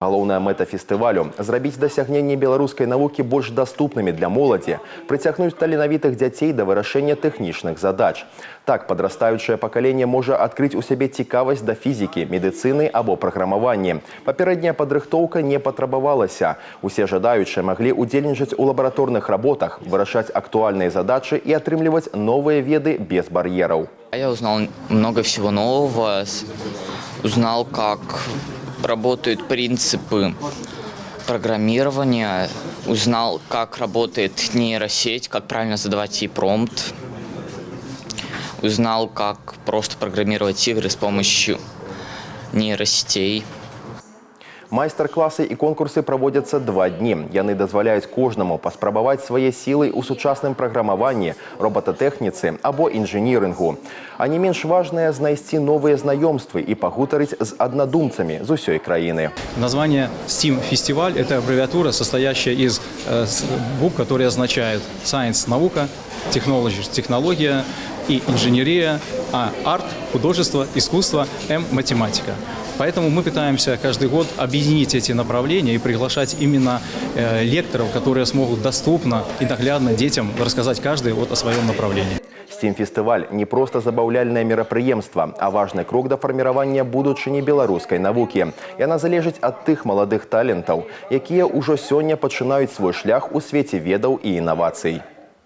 Галоўная мэта фестывалю – зрабіць дасягненні беларускай навукі больш даступнымі для моладзі, прыцягнуць таленавітых дзяцей да вырашэння тэхнічных задач. Так, падрастаючае пакаленне можа адкрыць у сябе цікавасць да фізікі, медыцыны або праграмавання. Папярэдняя падрыхтоўка не патрабавалася. Усе жадаючыя маглі удзельнічаць у лабараторных работах, вырашаць актуальныя задачы і атрымліваць новыя веды без бар'ераў. Я узнал много всего нового, узнал, как работают принципы программирования, узнал, как работает нейросеть, как правильно задавать ей промпт, узнал, как просто программировать игры с помощью нейросетей. Майстар-класы і конкурсы праводзяцца 2 дні. Яны дазваляюць кожнаму паспрабаваць свае сілы ў сучасным праграмаванні, робататэхніцы або інжынірынгу. А не менш важнае знайсці новыя знаёмствы і пагутарыць з аднадумцамі з усёй краіны. Название STEAM фестиваль – это аббревиатура, состоящая из букв, которые означают Science – наука, Technology – технология и инженерия, а Art – художество, искусство, М – математика. Поэтому мы пытаемся каждый год объединить эти направления и приглашать именно лекторов, которые смогут доступно и наглядно детям рассказать каждый о своем направлении. STEAM-фестываль – не просто забаўляльнае мерапрыемства, а важны крок да фарміравання будучыні беларускай навукі. Яна залежыць ад тых маладых талентаў, якія ўжо сёння пачынаюць свой шлях у свеце ведаў і інавацый.